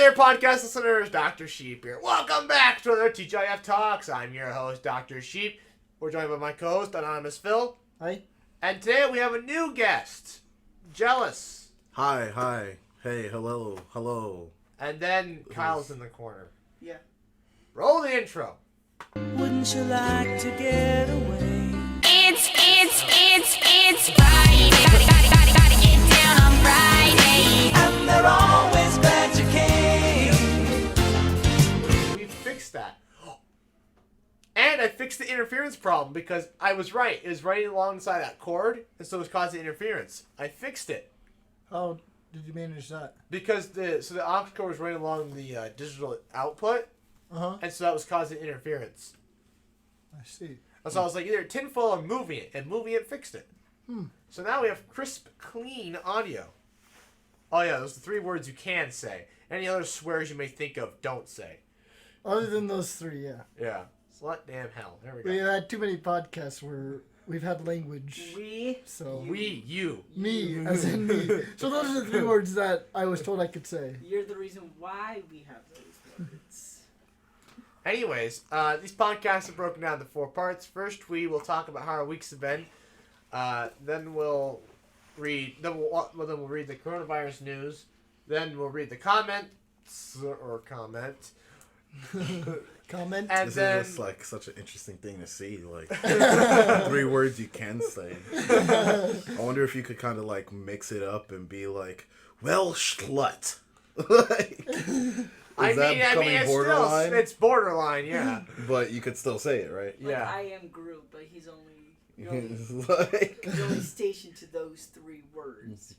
there, podcast listeners. Dr. Sheep here. Welcome back to another TGIF Talks. I'm your host, Dr. Sheep. We're joined by my co-host, Anonymous Phil. Hi. And today we have a new guest, Jealous. Hi. Hey, hello. And then Kyle's in the corner. Yeah. Roll the intro. Wouldn't you like to get away? It's Friday. Gotta get down on Friday. And they're always glad you came. We fixed that. And I fixed the interference problem because I was right. It was right alongside that cord, and so it was causing interference. I fixed it. How did you manage that? Because the aux cord was right along the digital output, and so that was causing interference. I see. So I was like, either tinfoil or moving it, and moving it fixed it. So now we have crisp, clean audio. Oh yeah, those are the 3 words you can say. Any other swears you may think of, don't say. Other than those 3, yeah. Yeah. Slut, damn, hell. There we go. We've had too many podcasts where we've had language. You. Me, as in me. So those are the 3 words that I was told I could say. You're the reason why we have those words. Anyways, these podcasts are broken down into 4 parts. First, we will talk about how our weeks have been. Then we'll read the coronavirus news. Then we'll read the comments or comment. Comment. And This then is just like such an interesting thing to see. Like 3 words you can say. I wonder if you could kind of like mix it up and be like, well, schlut. Like, is that becoming borderline? It's borderline, yeah. But you could still say it, right? Like, Yeah. I am Groot, but he's only Like, stationed to those 3 words.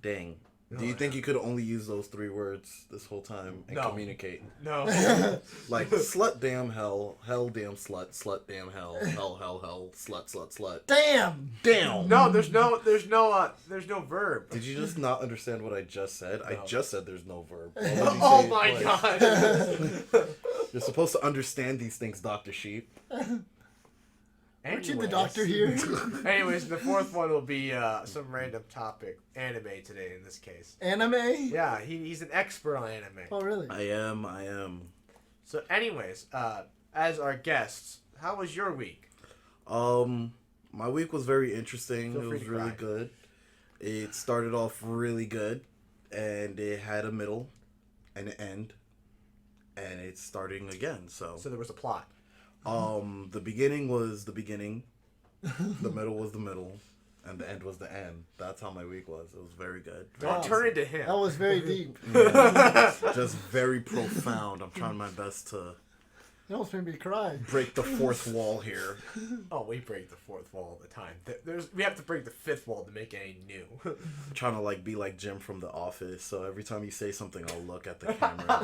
dang. Do you think you could only use those 3 words this whole time and No. communicate? No. Like, slut, damn, hell, damn, slut, damn, hell, slut. Damn! No, there's no verb. Did you just not understand what I just said? No. I just said there's no verb. Why would you Oh say it my twice? god. You're supposed to understand these things, Dr. Sheep. Aren't you the doctor here? Anyways, the 4th one will be some random topic. Anime today, in this case. Anime? Yeah, he's an expert on anime. Oh, really? I am. So anyways, as our guests, how was your week? My week was very interesting. Feel It free was to really cry. good. It started off really good, and it had a middle and an end, and it's starting again. So So there was a plot. the beginning was the beginning, the middle was the middle, and the end was the end. That's how my week was. It was very good. Don't turn into him. That was very deep. Just very profound. I'm trying my best to You almost made me cry. break the 4th wall here. Oh, we break the 4th wall all the time. We have to break the 5th wall to make any new. I'm trying to like be like Jim from The Office. So every time you say something, I'll look at the camera.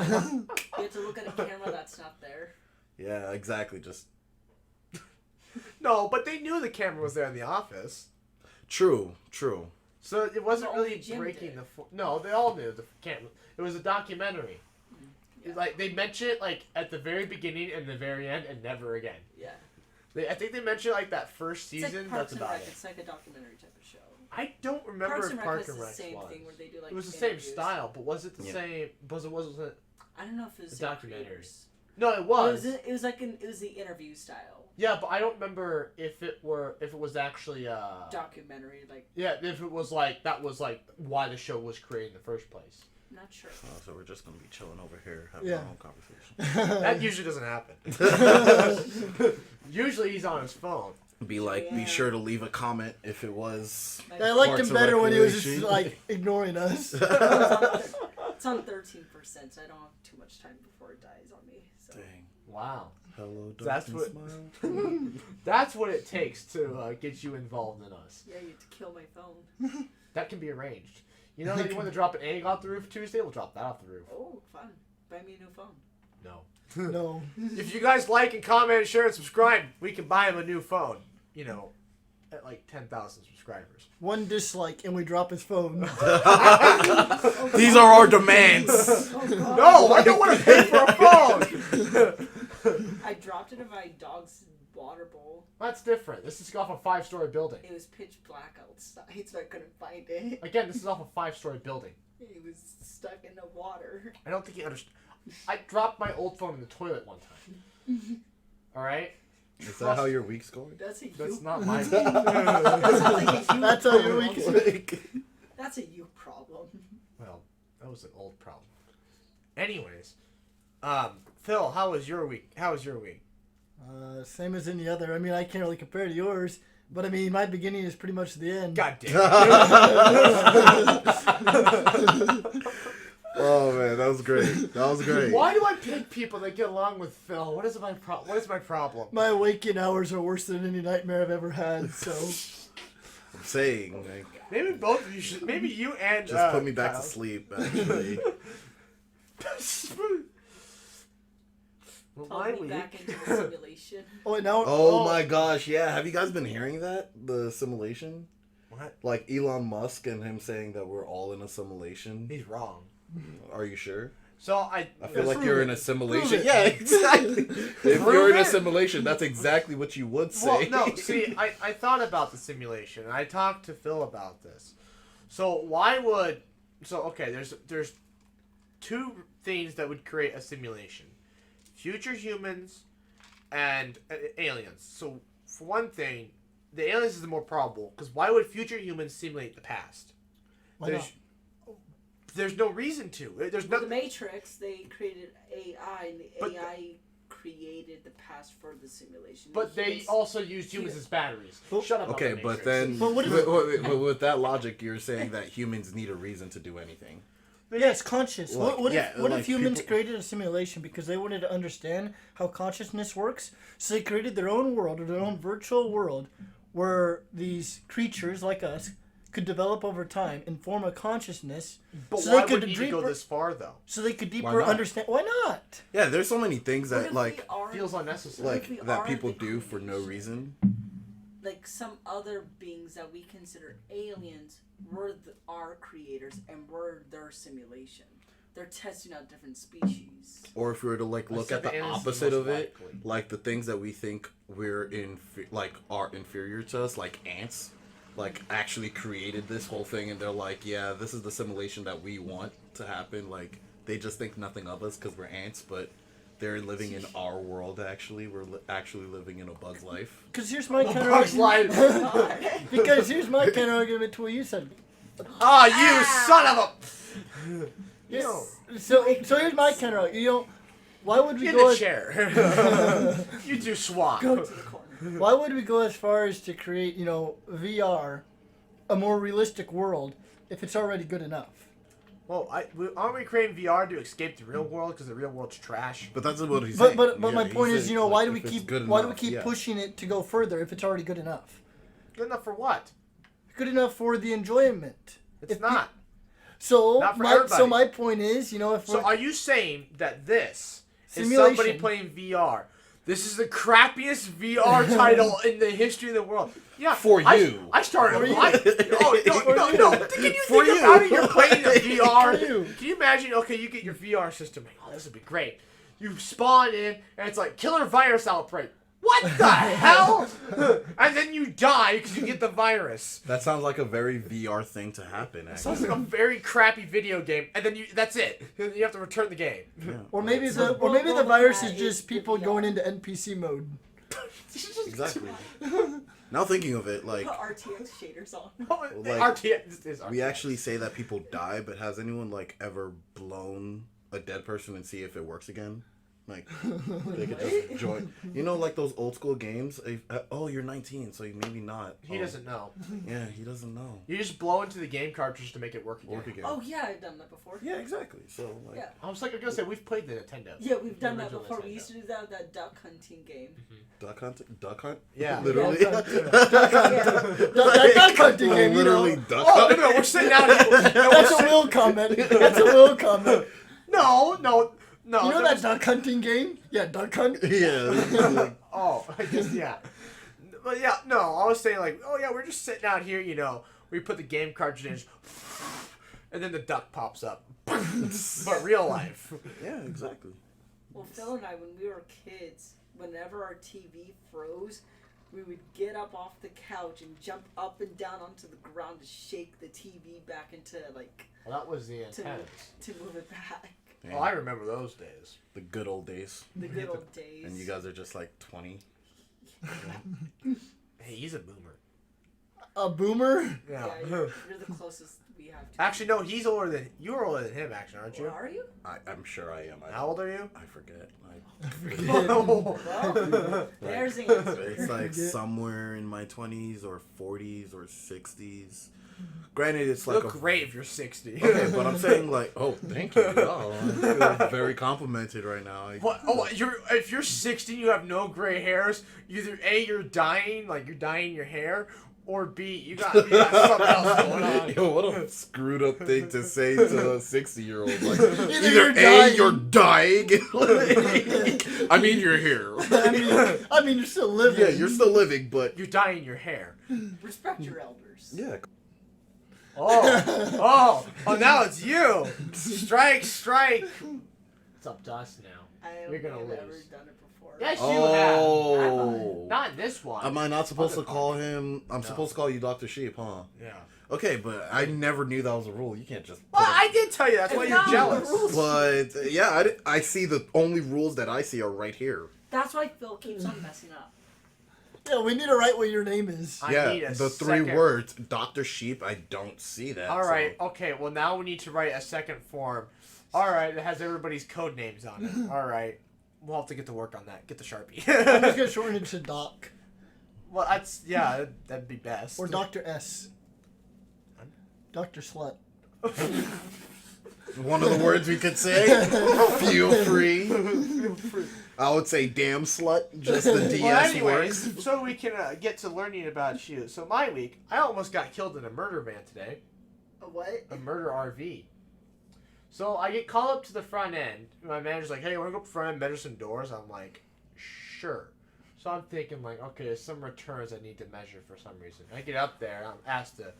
You have to look at a camera that's not there. Yeah, exactly. Just No, but they knew the camera was there in the office. true. So it wasn't Only really Jim breaking did. No, they all knew the camera. It was a documentary. Yeah. Like they mentioned it like at the very beginning and the very end, and never again. Yeah. I think they mentioned like that first It's season. like Parks That's and about Rec. it. It's like a documentary type of show. I don't remember Parks if and Rec Park was and the Rec same was. thing where they do like It was the same interviews. style, but was it the Yeah. same? Wasn't I don't know if it was The the same documentary. creators. No, it was. It was the interview style Yeah, but I don't remember if it was actually documentary. Like, yeah, if it was like that was like why the show was created in the first place. not sure. Oh, so we're just gonna be chilling over here, having Yeah. our own conversation. That usually doesn't happen. Usually he's on his phone. Be sure to leave a comment if it was. I liked Parks him and better when he was just Recreation. like ignoring us. It's on 13%, so I don't have too much time before it dies on me. So. Dang. Wow. Hello, That's darkness, what- smile. That's what it takes to get you involved in us. Yeah, you have to kill my phone. That can be arranged. You know, you want to drop an egg off the roof Tuesday? We'll drop that off the roof. Oh, fun. Buy me a new phone. No. No. If you guys like and comment, share, and subscribe, we can buy him a new phone. You know, at like 10,000 subscribers. One dislike and we drop his phone. These are our demands. No, I don't want to pay for a phone. I dropped it in my dog's water bowl. That's different. This is off a 5-story building. It was pitch black outside, so I couldn't find it. Again, this is off a 5-story building. It was stuck in the water. I don't think you understand. I dropped my old phone in the toilet one time. All right. Is that how your week's going? That's a you. That's not my. That sounds like a you That's how your problem. week is. That's a you problem. Well, that was an old problem. Anyways, Phil, how was your week? Same as any other. I mean, I can't really compare to yours, but I mean, my beginning is pretty much the end. God damn. Oh man, that was great. That was great. Why do I pick people that get along with Phil? What is my problem? My waking hours are worse than any nightmare I've ever had. So I'm saying, like, Maybe both of you should. Maybe you and just put me back Kyle. to sleep. Actually, Well, Follow my me week. back into the simulation. oh wait, now oh my gosh, yeah. Have you guys been hearing that? The simulation, What? like Elon Musk and him saying that we're all in a simulation. He's wrong. Are you sure? So I I feel like you're in a simulation. Prove it. Yeah, exactly. If Prove you're in a it. simulation, that's exactly what you would say. Well, no, see, I thought about the simulation, and I talked to Phil about this. So okay, there's two things that would create a simulation. Future humans and aliens. So, for one thing, the aliens is the more probable, because why would future humans simulate the past? why not? There's no reason to. There's Well, no. the Matrix, they created AI, and the But- AI created the past for the simulation. But they Humans- also use humans as batteries. Well, Shut up. Okay, about the but Matrix. then But what if- with that logic, you're saying that humans need a reason to do anything. Yes, conscious. Like, what yeah, if like humans people- created a simulation because they wanted to understand how consciousness works? So they created their own world, or their own virtual world, where these creatures like us could develop over time and form a consciousness. But so why they could would you need to go deeper- this far, though? So they could Why deeper not? understand. Why not? Yeah, there's so many things What that if like we are, Feels unnecessary. What if we like that are people the do for no creation? reason. like some other beings that we consider aliens were our creators and we're their simulation. They're testing out different species. Or if we were to like I look said at the aliens is opposite most of it, likely. like the things that we think are inferior to us, like ants, like actually created this whole thing, and they're like, yeah, this is the simulation that we want to happen. Like they just think nothing of us because we're ants, but they're living in our world. Actually, we're actually living in a bug's life. Because here's my counter Bugs argument. Life. Because here's my counter argument to what you said. Ah, you son of a. Yeah. No. So here's my counter argument. You know, why would we Get go? in the As, chair. You do swap. Go to the corner. why would we go as far as to create, VR, a more realistic world, if it's already good enough? Well, aren't we creating VR to escape the real world because the real world's trash? But that's what he's But saying. but Yeah, my he point is, said, why like, do we if it's keep good enough, yeah. pushing it to go further if it's already good enough? Good enough for what? Good enough for the enjoyment. It's If not. So Not for my everybody. my point is, if So we're, are you saying that this is Simulation. somebody playing VR? This is the crappiest VR title in the history of the world. Yeah, For you. I started. For you. No. Can you For think you. about it? You're playing the VR. For you. Can you imagine? Okay, you get your VR system. Like, oh, this would be great. You spawn in, and it's like killer virus outbreak. What the hell? And then you die because you get the virus. That sounds like a very VR thing to happen. Sounds Actually. like a very crappy video game, and then that's it. You have to return the game. Yeah. or maybe the Well, virus that is just is people the going VR. into NPC mode. Exactly. Now thinking of it, like Put RTX shaders on. Like, RTX is we RTX. actually say that people die, but has anyone like ever blown a dead person and see if it works again? Like they could just join. Like those old school games. Oh, you're 19, so you maybe not. He doesn't know. Yeah, he doesn't know. You just blow into the game cartridge to make it work again. Work again. Oh yeah, I've done that before. Yeah, exactly. So like, Yeah. I was gonna say we've played the Nintendo. Yeah, we've done The that original before. We Nintendo. used to do that with that duck hunting game. duck hunt, duck hunt. Yeah. Literally. Duck hunting game, Literally duck Oh hunt. no, we're sitting out here. That's a Will comment. That's a Will comment. No. You know that duck hunting game? Yeah, duck hunt. Yeah. Like, Oh, I guess yeah. But yeah, no. I was saying like, oh yeah, we're just sitting out here. We put the game cartridge in, and then the duck pops up. But real life. yeah, exactly. Well, Phil and I, when we were kids, whenever our TV froze, we would get up off the couch and jump up and down onto the ground to shake the TV back into like Well, that was the antennas. to move it back. Yeah. Oh, I remember those days. The good old days. The good old days. And you guys are just like 20. Hey, he's a boomer. A boomer? Yeah. Yeah, you're the closest we have to. Actually, no, he's older than you're older than him. Actually, aren't you? Or are you? I'm sure I am. How old are you? I forget. Well, there's the answer. It's like somewhere in my 20s or 40s or 60s. Granted, it's You like look a great if you're 60. Okay, but I'm saying like, oh, thank you. Oh, I feel very complimented right now. What? Oh, if you're 60, you have no gray hairs. Either A, you're dying your hair, or B, you got something else going on. Yo, what a screwed up thing to say to a 60-year-old. Like, you're A, dying. you're dying. I mean, you're here. I mean, you're still living. Yeah, you're still living, but You're dyeing your hair. Respect your elders. yeah. Oh, now it's you. Strike. It's up to us now. I don't You're think gonna I've ever lose. done it before. Yes, you Oh. have. Not in this one. Am I not supposed to Other call him? I'm supposed to call you Dr. Sheep, huh? Yeah. Okay, but I never knew that was a rule. You can't just. Well, I did tell you. That's why It's you're not jealous. the rules. But yeah, I see the only rules that I see are right here. That's why Phil keeps on messing up. Yeah, we need to write what your name is. I Yeah, need a the three second- words, Dr. Sheep. I don't see that. All right. so- Okay. Well, now we need to write a second form. All right. That has everybody's code names on it. All right. We'll have to get to work on that. Get the Sharpie. I'm just gonna shorten it to Doc Well, that'd be best. or Dr. S. Dr. Slut. One of the words we could say. Feel free. I would say damn slut. Just the DS Well, anyways, works. so we can get to learning about you. So my week, I almost got killed in a murder van today. A what? A murder RV. So I get called up to the front end. My manager's like, "Hey, want to go up front and measure some doors?" I'm like, "Sure." So I'm thinking like, okay, there's some returns I need to measure for some reason. I get up there, I'm asked the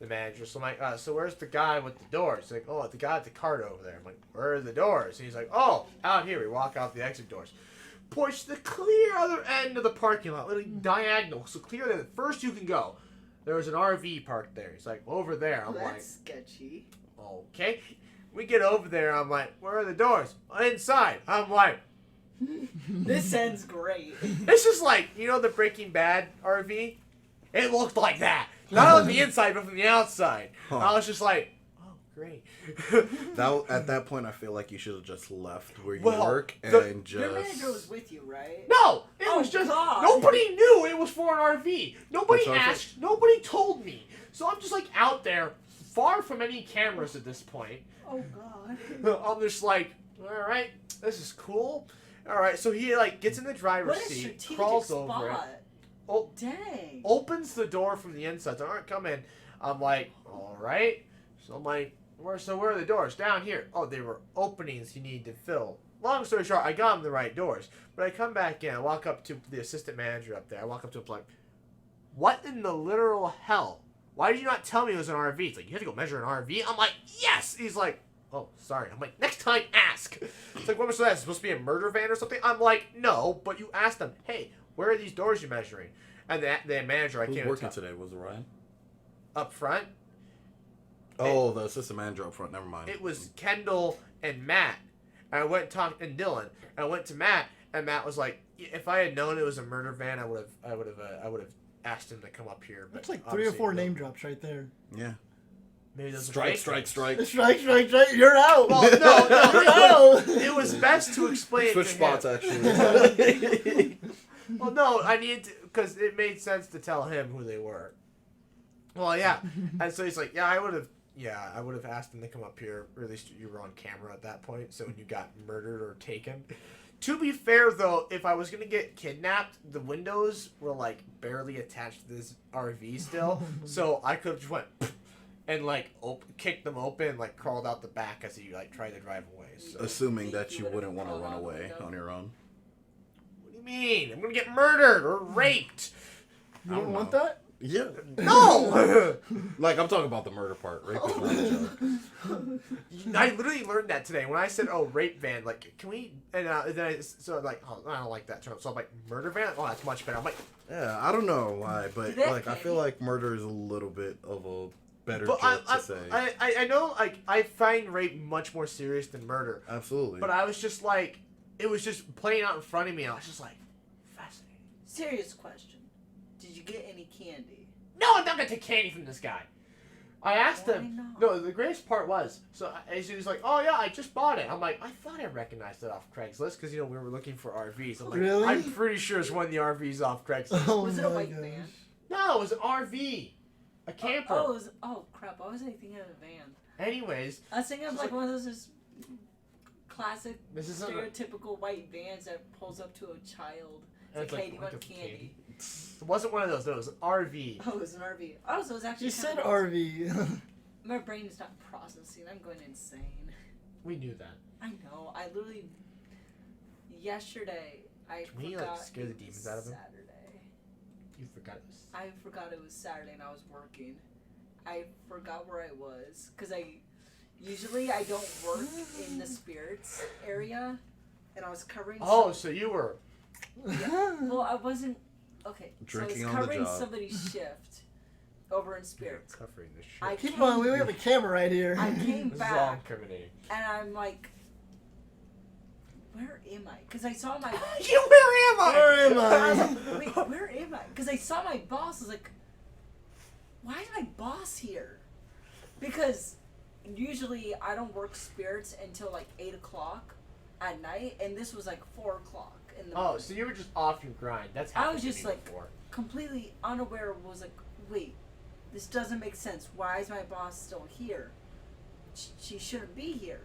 manager, so I'm like, so where's the guy with the doors? He's like, oh, the guy at the cart over there. I'm like, where are the doors? And he's like, oh, out here. We walk out the exit doors. Push the clear other end of the parking lot, literally diagonal, so clear that first you can go. There was an RV parked there. He's like, over there. I'm That's like, sketchy. okay. We get over there. I'm like, where are the doors? Inside. I'm like, This ends great. it's just like, you know the Breaking Bad RV? It looked like that. Not on the inside, but from the outside. Huh. I was just like, oh, great. At that point, I feel like you should have just left where you Well, work the- and just. Your manager was with you, right? No, it Oh, was just God. nobody knew it was for an RV. Nobody That's what I asked. Nobody told me. So I'm just like out there, far from any cameras at this point. Oh God. I'm just like, all right, this is cool. All right, so he like gets in the driver's What a seat, strategic crawls over it, spot. oh, Dang. opens the door from the inside. So, all right, come in. I'm like, all right. So I'm like, where are the doors? Down here. Oh, they were openings you need to fill. Long story short, I got him the right doors. But I come back in, I walk up to the assistant manager up there. I walk up to him like, what in the literal hell? Why did you not tell me it was an RV? He's like, you have to go measure an RV? I'm like, yes! He's like, oh, sorry. I'm like, next time, ask. It's like, what was that? Is it supposed to be a murder van or something? I'm like, no, but you asked them, hey, where are these doors you're measuring? And the manager, I Who's can't working tell. today? Was it Ryan? Up front, Oh, the assistant manager up front. Never mind. it was Kendall and Matt. And I went and talked, and Dylan. And I went to Matt, and Matt was like, if I had known it was a murder van, I would have asked him to come up here. But That's like 3 or 4 obviously, name drops right there. Yeah. Maybe those are Strike, fake strike, names. strike. Strike, strike, strike. You're out. Well, no, No. it was best to explain. Switch to spots, him. actually. Well, no, I needed to, because it made sense to tell him who they were. Well, yeah, and so he's like, I would have asked him to come up here. Or at least you were on camera at that point, so when you got murdered or taken. To be fair, though, if I was gonna get kidnapped, the windows were like barely attached to this RV still, so I could have just went and like kicked them open, like crawled out the back as he like tried to drive away. So. Assuming that you wouldn't want to run away on your own. What do you mean? I'm gonna get murdered or raped. You I don't don't want know. that? Yeah. No! Like, I'm talking about the murder part. Rape is not a joke. I literally learned that today when I said, "Oh, rape van." Like, can we? And then I don't like that term. So I'm like, murder van. Oh, that's much better. I'm like, Yeah, I don't know why, but That like I candy? feel like murder is a little bit of a better but joke to say. I know, like, I find rape much more serious than murder. Absolutely. But I was just like, it was just playing out in front of me. And I was just like, fascinating. Serious question. Did you get any candy? No, I'm not gonna take candy from this guy. I asked Why him. not? No, the greatest part was, he was like, "Oh yeah, I just bought it." I'm like, I thought I recognized it off Craigslist because we were looking for RVs. I'm like, Really? I'm pretty sure it's one of the RVs off Craigslist. Oh Was it a my white gosh. van? No, it was an RV, a camper. Oh crap! I was thinking of a van. Anyways, I was thinking of like one of those just classic, this is a, stereotypical white vans that pulls up to a child. and It's like, hey, do you like want a candy? It wasn't one of those. No, it was an RV. Oh, it was an RV. Oh, so it was actually. You kind said of- RV. My brain is not processing. I'm going insane. We knew that. I know. I literally. Yesterday, I Can we, forgot. like, scare the it was demons out of him? Saturday. You forgot it was. I forgot it was Saturday and I was working. I forgot where I was because usually I don't work in the spirits area, and I was covering. Oh, so you were. Well, I wasn't. Okay, Drinking so on I the was covering job. somebody's shift over in spirits. Covering the shit. I Keep came, on, we have a camera right here. I came This is all back incriminating. and I'm like, where am I? Because I saw my. Where am I? Where am I was I? like, wait, where am I? Because I saw my boss. I was like, why is my boss here? Because usually I don't work spirits until like 8 o'clock at night, and this was like 4 o'clock in the morning. Oh, so you were just off your grind. That's I happened was to just me like before. completely unaware. Was like, wait, this doesn't make sense. Why is my boss still here? She shouldn't be here.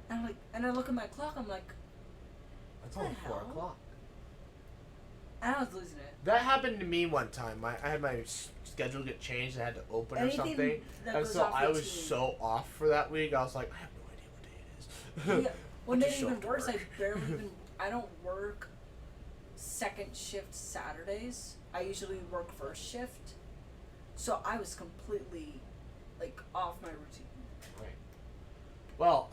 And I'm like, and I look at my clock. I'm like, It's what only the 4 hell? o'clock. and I was losing it. That happened to me one time. I had my schedule get changed. I had to open or Anything something, that and goes so off I was routine. so off for that week. I was like, I have no idea what day it is. Yeah. When I it just show even up to worse, I work. barely even. I don't work second shift Saturdays. I usually work first shift, so I was completely like off my routine. Right. Well,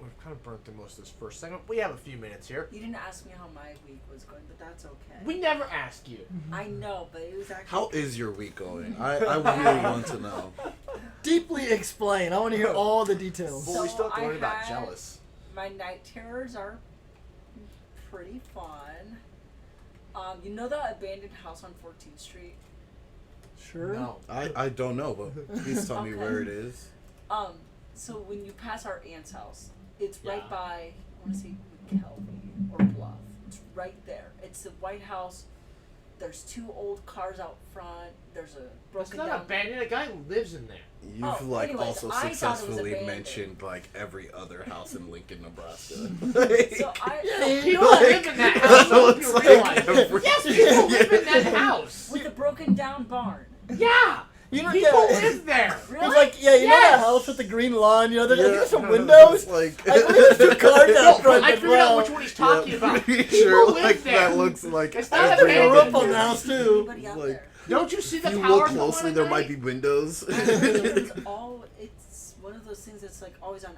we've kind of burnt through most of this first segment. We have a few minutes here. You didn't ask me how my week was going, but that's okay. We never ask you. I know, but it was actually. How is your week going? I really want to know. Deeply explain. I want to hear all the details. Well, we So still have to I worry about had- jealous. My night terrors are pretty fun. You know the abandoned house on 14th Street? Sure. No. I don't know, but please tell me Okay. where it is. So when you pass our aunt's house, it's right Yeah. by, I want to say McKelvey or Bluff. It's right there. It's the White House. There's 2 old cars out front. There's a It's broken not down. abandoned. A guy lives in there. You've Oh, like anyways, also I thought it was successfully abandoned. mentioned like every other house in Lincoln, Nebraska. So I, People live in that house. I don't know if you Looks realize. like every- Yes, people live in that house. with the broken down barn. Yeah. You know, People yeah. live there. Really? It's like, yeah, you know Yes. that house with the green lawn? You know, there's, I think there's some Yeah. windows. Like, I believe there's 2 cars No, out front I as figured out well. which one he's talking yeah, about. pretty People sure live like there. that looks like It's not every There's a abandoned. roof on the house too. Anybody out Like, there? Don't you see the If you power look come closely, on there at might night? be windows. It's one of those things that's like always on.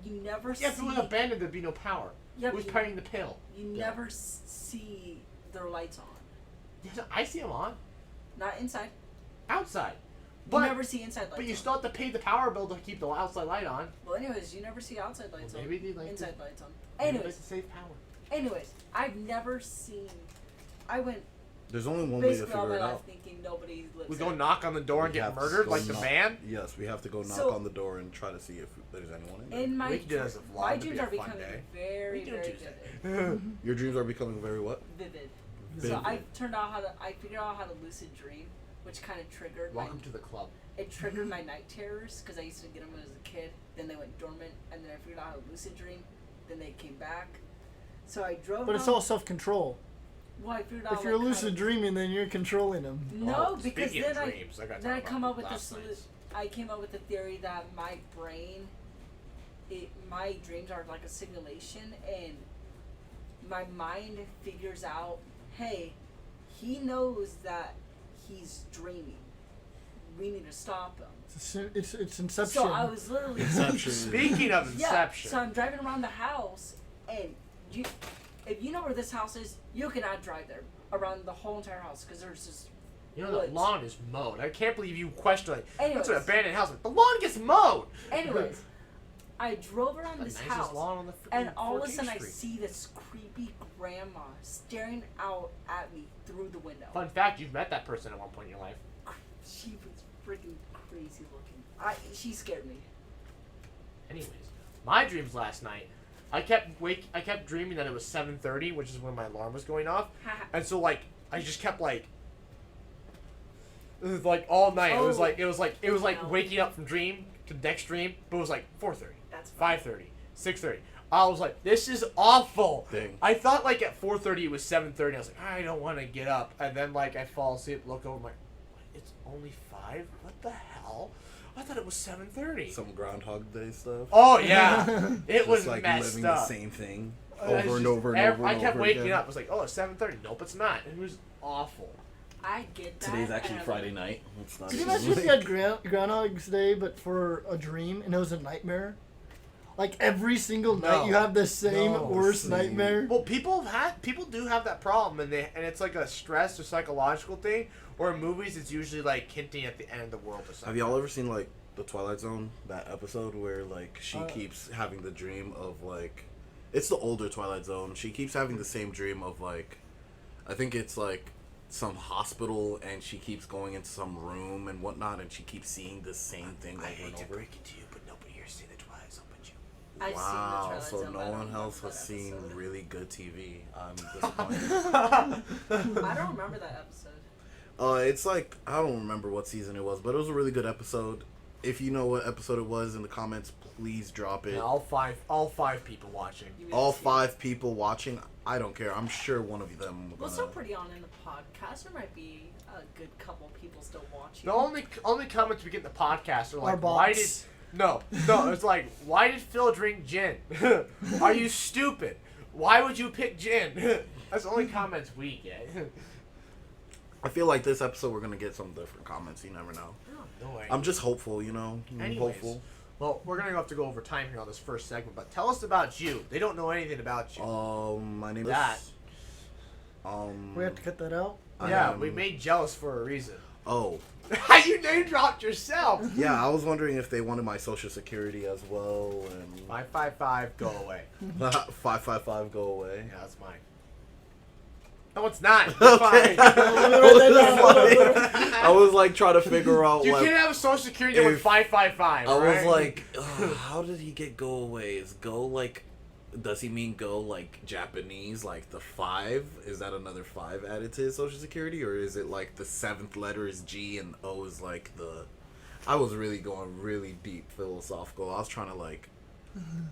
You never Yeah, if it see. was abandoned, there'd be no power. Yeah, Who's but paying the pill? you never see their lights on. Yes, I see them on. Not inside. Outside. You But, never see inside lights. but you on. still have to pay the power bill to keep the outside light on. Well, anyways, you never see outside lights Well, on. maybe they like inside to- lights on. Maybe Anyways, to save power. I've never seen. I went There's only one way to basically all figure my it life out. thinking nobody lives We there. go knock on the door and We get have to murdered go like the knock- van? Yes, we have to go knock So- on the door and try to see if there's anyone in there. In my We can do it as a vlog, my it'd be dreams a are fun becoming day. very We can do very Tuesday. vivid. Your dreams are becoming very what? Vivid. Vivid. So I figured out how to lucid dream, which kind of triggered Welcome to the club. it triggered my night terrors because I used to get them as a kid. Then they went dormant, and then I figured out how to lucid dream. Then they came back. So I drove. But it's home- all self-control. Well, I figured out. If you're like, how lucid to- dreaming, then you're controlling them. No, Oh, because speaking of then dreams, I got then I talk come about up with last this. night's. I came up with the theory that my brain, my dreams are like a simulation, and my mind figures out, hey, he knows that he's dreaming. We need to stop him. It's Inception. So I was literally Inception. Speaking of yeah. Inception, So I'm driving around the house, and if you know where this house is, you cannot drive there around the whole entire house because there's just you know the woods. lawn is mowed. I can't believe you question like Anyways. that's an abandoned house. Like, the lawn gets mowed. Anyways, I drove around The this nicest house, lawn on the and all of a 14th sudden I Street. see this creepy grandma staring out at me through the window. Fun fact: you've met that person at one point in your life. She was freaking crazy looking. She scared me. Anyways, my dreams last night, I kept dreaming that it was 7:30, which is when my alarm was going off, and so like I just kept like, it was like all night. It was like No. waking up from dream to next dream, but it was like 4:30, That's fine. 5:30, 6:30. I was like, this is awful. Dang. I thought like at 4:30 it was 7:30. I was like, I don't want to get up, and then like I fall asleep, look over, I'm like, it's only 5. What the hell? I thought it was 7:30. Some Groundhog Day stuff. Oh yeah, it Just was like messed living up. the same thing It's over and just over and over. I and kept over waking again. up. I was like, oh, it's 7:30. Nope, it's not. It was awful. I get that. Today's actually and Friday night. It's not Can you even imagine if late. you had Groundhog's Day, but for a dream, and it was a nightmare? Like every single night, you have the same No, worst same. nightmare. Well, people do have that problem, and it's like a stress or psychological thing. Or in movies, it's usually like hinting at the end of the world or something. Have y'all ever seen like the Twilight Zone, that episode where like she Uh. keeps having the dream of like, it's the older Twilight Zone. She keeps having the same dream of like, I think it's like some hospital, and she keeps going into some room and whatnot, and she keeps seeing the same thing over and over. it to you, but nobody here's seen the Twilight Zone but you. I've Wow, seen the Twilight so Zone, no but I don't one else remember has that seen episode. really good TV. I'm disappointed. I don't remember that episode. It's like, I don't remember what season it was, but it was a really good episode. If you know what episode it was in the comments, please drop it. Yeah, all five people watching. You All didn't see it. 5 people watching, I don't care. I'm sure one of them will We're still pretty on in the podcast. There might be a good couple people still watching. The only comments we get in the podcast are Our like, why did bots. no, it's like, why did Phil drink gin? Are you stupid? Why would you pick gin? That's the only comments we get. I feel like this episode we're gonna get some different comments. You never know. No way. I'm just hopeful, you know. I'm Anyways, hopeful. well, we're gonna have to go over time here on this first segment, but tell us about you. They don't know anything about you. My name That. is. We have to cut that out. Yeah, we made jealous for a reason. Oh, You name dropped yourself. yeah. I was wondering if they wanted my social security as well, and 555, go away. 555 go away. Yeah, that's mine. No, it's not. It's Okay. fine. I was like trying to figure out You like. can't have a social security number with if- 555. I was right? like, how did he get go away? Is go like, does he mean go like Japanese, like the 5? Is that another 5 added to his social security, or is it like the 7th letter is G and O is like the? I was really going really deep philosophical. I was trying to like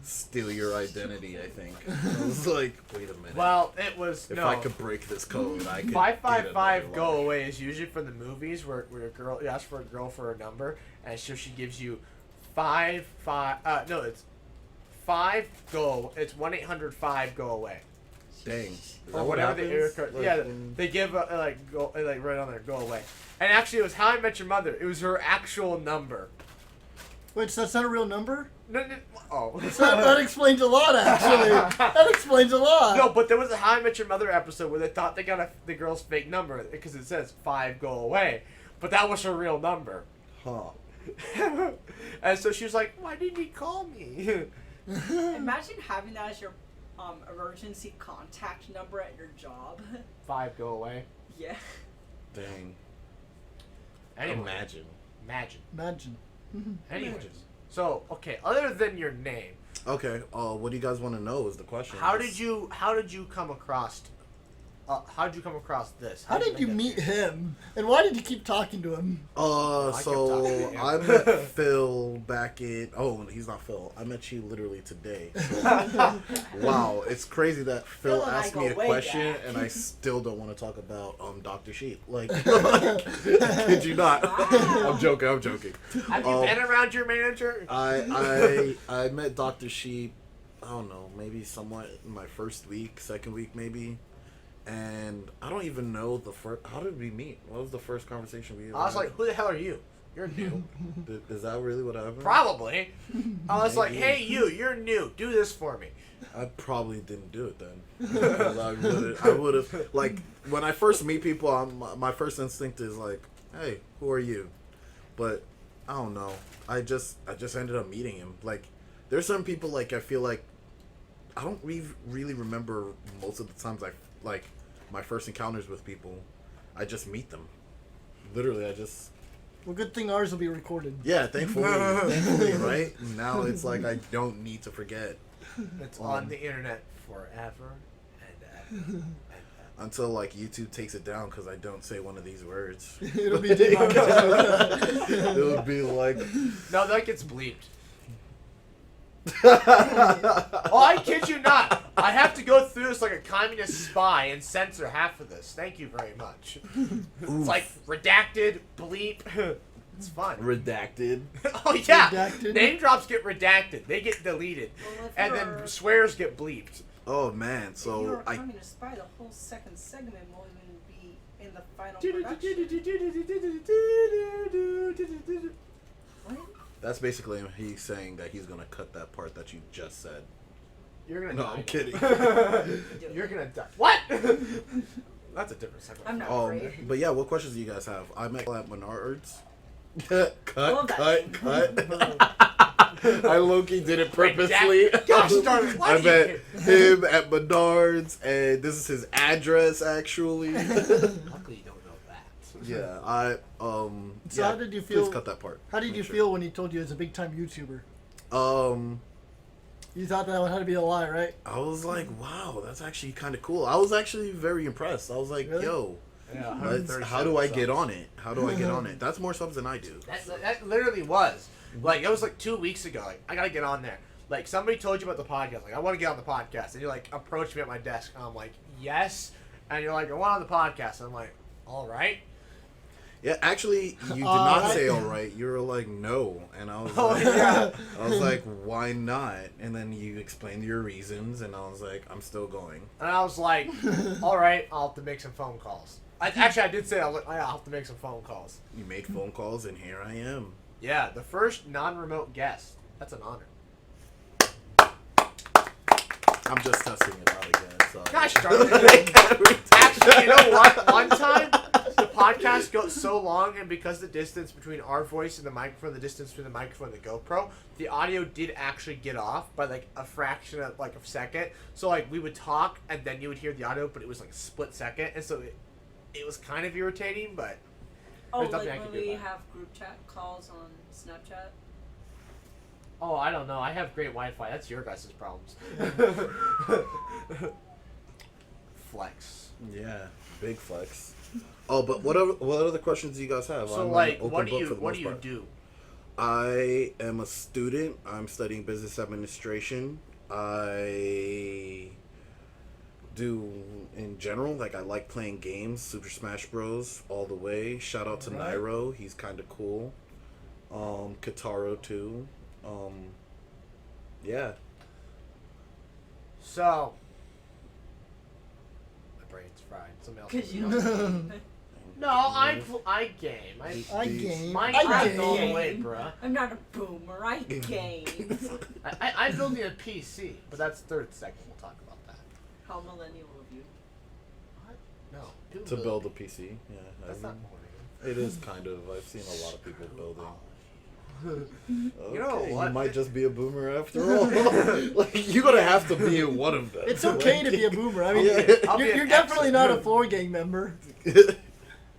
steal your identity. I think I was like, wait a minute. well, it was if no. I could break this code, I could. 555 get go another life. away is usually for the movies where a girl you ask for a girl for a number and so she gives you 5. No, it's 5 go. It's 1-800-5 go away. Dang. Is Or that what whatever the area happens? code. Like, Yeah, when- they give like go like right on there go away. And actually, it was How I Met Your Mother. It was her actual number. Wait, so that's not a real number? No, oh. That explains a lot, actually. That explains a lot. No, but there was a How I Met Your Mother episode where they thought they got the girl's fake number because it says 5 go away, but that was her real number. Huh. And so she was like, "Why didn't he call me?" Imagine having that as your emergency contact number at your job. 5 go away. Yeah. Dang. Anyway, Imagine. Imagine. anyways, so okay. Other than your name, Okay. What do you guys want to know? Is the question. how did you come across? How did you come across this? How did you meet him? And why did you keep talking to him? I kept talking to So you. I met Phil back in. Oh, he's not Phil. I met you literally today. Wow, it's crazy that Phil Phil and I asked go me a way question back. and I still don't want to talk about Dr. Sheep. Like, kid you not? I'm joking. Have you been around your manager? I met Dr. Sheep. I don't know, maybe somewhat in my first week, second week maybe. and I don't even know the first. How did we meet? What was the first conversation we ever I was had? like, who the hell are you? You're new. Is that really what happened? Probably. I was like, Maybe. hey, you're new. Do this for me. I probably didn't do it then. 'Cause I would have, like, when I first meet people, my first instinct is like, hey, who are you? But I don't know. I just ended up meeting him. Like, there's some people, like, I feel like I don't really remember most of the times my first encounters with people. I just meet them. Literally, Well, good thing ours will be recorded. yeah, thankfully, right? Now it's like I don't need to forget. It's on the internet forever and ever. Until like YouTube takes it down because I don't say one of these words. It'll be demonetized. It would be like, No, that gets bleeped. Oh, I kid you not. I have to go through this like a communist spy and censor half of this. Thank you very much. It's like redacted, bleep. It's fun. redacted. Oh yeah. Redacted? Name drops get redacted. They get deleted. Well, if And you're- then swears get bleeped. Oh man, If you're so a I communist spy, the whole second segment won't even be in the final production. What? that's basically he's saying that he's gonna cut that part that you just said. You're gonna No, die. I'm kidding. You're gonna die. What? That's a different segment. I'm not afraid. But yeah, what questions do you guys have? I met at Menards. cut. I low-key did it purposely. Gosh darn it, why I do you met care? him at Menards, and this is his address, actually. Luckily, you don't know that. Yeah, So yeah, how did you feel? Please cut that part. How did Make you sure. feel when he told you he was a big time YouTuber? You thought that had to be a lie, right? I was like, wow, that's actually kind of cool. I was actually very impressed. I was like, Really? yo, Yeah, how do I get on it? How do I get on it? That's more subs than I do. That literally was. Like, it was like 2 weeks ago. Like, I gotta get on there. Like, somebody told you about the podcast. Like, I want to get on the podcast. And you, like, approached me at my desk. And I'm like, yes. And you're like, I want on the podcast. And I'm like, all right. Yeah, actually, you did All not right. say all right. You were like, no. And I was Oh, like, yeah. I was like, why not? And then you explained your reasons, and I was like, I'm still going. And I was like, all right, I'll have to make some phone calls. I did say, I was like, I'll have to make some phone calls. You made phone calls, and here I am. Yeah, the first non-remote guest. That's an honor. I'm just testing it out again. So. Gosh darn it. Actually, you know what? One time, the podcast got so long, and because the distance between our voice and the microphone, the distance between the microphone and the GoPro, the audio did actually get off by like a fraction of like a second. So like we would talk, and then you would hear the audio, but it was like a split second, and so it was kind of irritating, but Oh, there's nothing I like can when do we about it. have group chat calls on Snapchat. Oh, I don't know. I have great Wi-Fi. That's your guys' problems. Flex. Yeah, big flex. Oh, but what other questions do you guys have? So I'm an like, open what do book you for the what most do you part. do? I am a student. I'm studying business administration. I do in general, like I like playing games, Super Smash Bros. All the way. Shout out to Right. Nairo, he's kind of cool. Kataro too. Yeah. So, my brain's fried. Somebody else. Cause you don't. No, I game. I game. Mine I cracked all the game. way, bruh. I'm not a boomer. I game. I'm building a PC, but that's third segment. We'll talk about that. How millennial of you? What? No. people To build a PC. Yeah. That's not It is kind of. I've seen a lot of people building. You know Okay, what? You might just be a boomer after all. Like you're gonna have to be one of them. It's okay to be a boomer. I mean, Yeah. I'll be you're an definitely exit. not a floor gang member.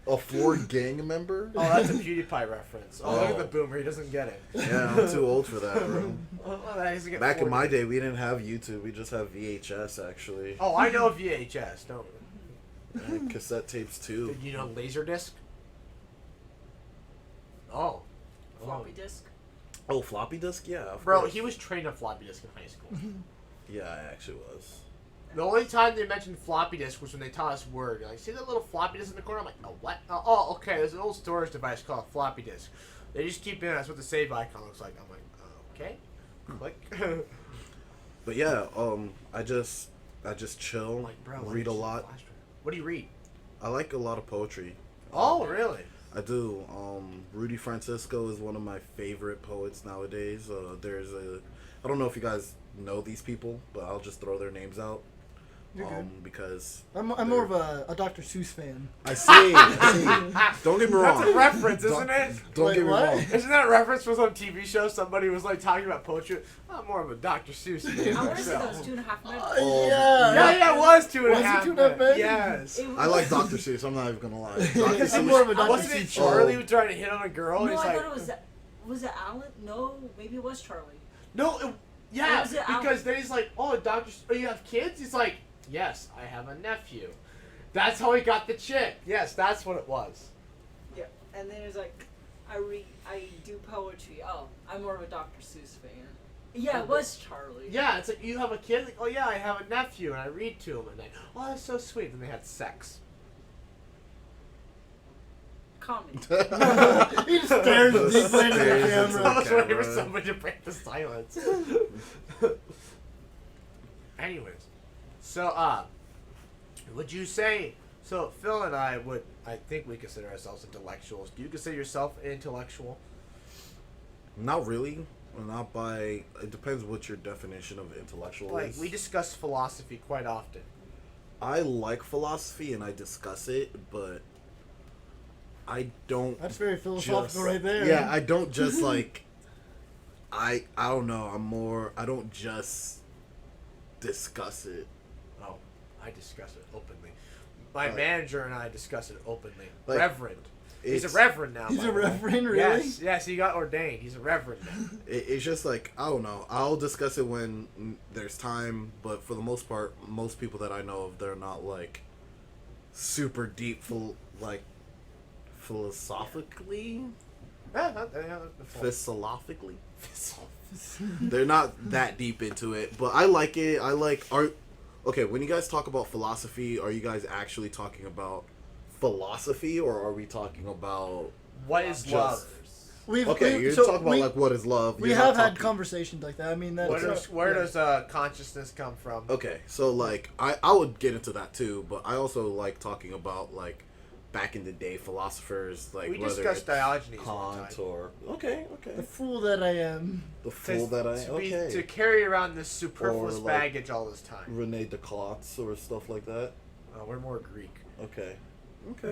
A Ford gang member? Oh, that's a PewDiePie reference. Oh, look at Oh. the boomer. He doesn't get it. Yeah, I'm too old for that, bro. Oh, that doesn't get Back in 40. my day, we didn't have YouTube. We just have VHS, actually. Oh, I know VHS. Don't. And cassette tapes, too. Did you know Laserdisc? Oh. Floppy disk. Oh, floppy disk? Yeah, of Bro, course. he was trained on floppy disk in high school. Yeah, I actually was. The only time they mentioned floppy disk was when they taught us Word. Like, see that little floppy disk in the corner? I'm like, oh, what? Oh, okay. There's an old storage device called a floppy disk. They just keep in. That's what the save icon looks like. I'm like, okay. Click. But yeah, I just chill, I'm like, bro, why read a don't you lot. flash drive? What do you read? I like a lot of poetry. Oh, really? I do. Rudy Francisco is one of my favorite poets nowadays. I don't know if you guys know these people, but I'll just throw their names out. You're good. Because I'm more of a Dr. Seuss fan. I see. Don't get me wrong. That's a reference, isn't it? Don't Wait, get me what? wrong. Isn't that a reference for some TV show? Somebody was like talking about poetry. I'm more of a Dr. Seuss fan I want to say that myself. was 2.5 Men. Yeah, it was 2.5 Was it 2.5 Men? Yes. It was- I like Dr. Seuss. I'm not even gonna lie. Dr. I'm Seuss. more of a Dr. Wasn't it Seuss Charlie fan. who tried to hit on a girl? No, and I he's like, thought it was it Alan? No, maybe it was Charlie. no, yeah, Or was it because Alan? then he's like, oh, you have kids? He's like, yes, I have a nephew. That's how he got the chick. Yes, that's what it was. Yeah, and then it's like, I do poetry. Oh, I'm more of a Dr. Seuss fan. Yeah, it was Charlie. Yeah, it's like, you have a kid? Like, oh, yeah, I have a nephew, and I read to him, and then, oh, that's so sweet. And they had sex. Comedy. He just stares deeply into the Stares into I camera. was waiting for camera. somebody to break the silence. Anyways, so would you say? So Phil and I think we consider ourselves intellectuals. Do you consider yourself an intellectual? Not really. Not by. It depends what your definition of intellectual Like is. we discuss philosophy quite often. I like philosophy and I discuss it, but I don't. That's very philosophical just- right there. Yeah, I don't just like. I don't know. I don't just discuss it. Oh, I discuss it openly. My Like- manager and I discuss it openly. Like, Reverend. He's a it's- reverend now. He's by a the way. reverend, really? Yes, he got ordained. He's a reverend now. It's just like, I don't know. I'll discuss it when there's time, but for the most part, most people that I know of, they're not like super deep, philosophically. Philosophically. They're not that deep into it, but I like it. I like art. Okay, when you guys talk about philosophy, are you guys actually talking about philosophy, or are we talking about? What is Just- love? You're talking about like what is love. We You're have not had talking- conversations like that. I mean, that's Where does consciousness come from? Okay, so like I would get into that too, but I also like talking about like back in the day philosophers, like We whether discussed it's Diogenes one Kant time. or okay, the fool that I am. the fool that I to carry around this superfluous Or, like, baggage all this time. Rene Descartes or stuff like that. We're more Greek. Okay,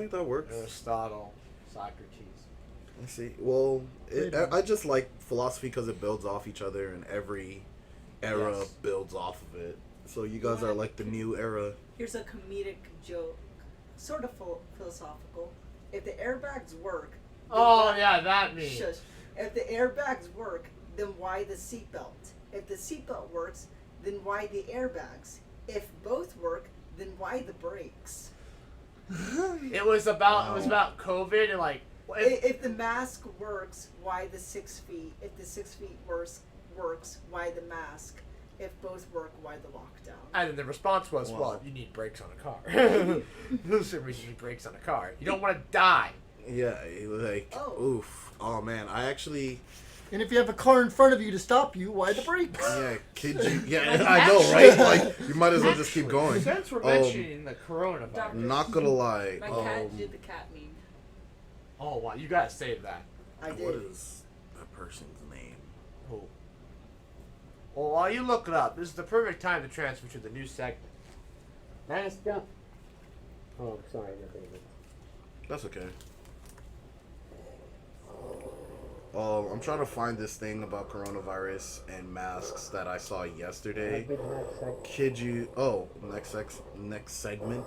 that works. Aristotle, Socrates. I see. Well, I just like philosophy because it builds off each other, and every era Yes. builds off of it. So you guys are like the new era. Here's a comedic joke, sort of philosophical. If the airbags work. then Oh why- yeah, that means. Shush. If the airbags work, then why the seatbelt? If the seatbelt works, then why the airbags? If both work, then why the brakes? It was about COVID and like. If the mask works, why the 6 feet? If the 6 feet works, why the mask? If both work, why the lockdown? And then the response was, Wow. well, you need brakes on a car. There's a reason you need brakes on a car. You don't want to die. Yeah, like Oh. oof. Oh man, I actually. And if you have a car in front of you to stop you, why the brakes? Yeah, kid, you. Yeah, Like, I know, right? Like you might as well just keep going. Since we're Um, mentioning the coronavirus. Doctor- Not gonna lie. My cat did the cat meme. Oh wow, you gotta save that. I What did. is that person's name? Oh. Well, while you look it up, this is the perfect time to transfer to the new segment. Mask up. Oh, I'm sorry, That's okay. I'm trying to find this thing about coronavirus and masks that I saw yesterday. Kid you? Oh, next segment.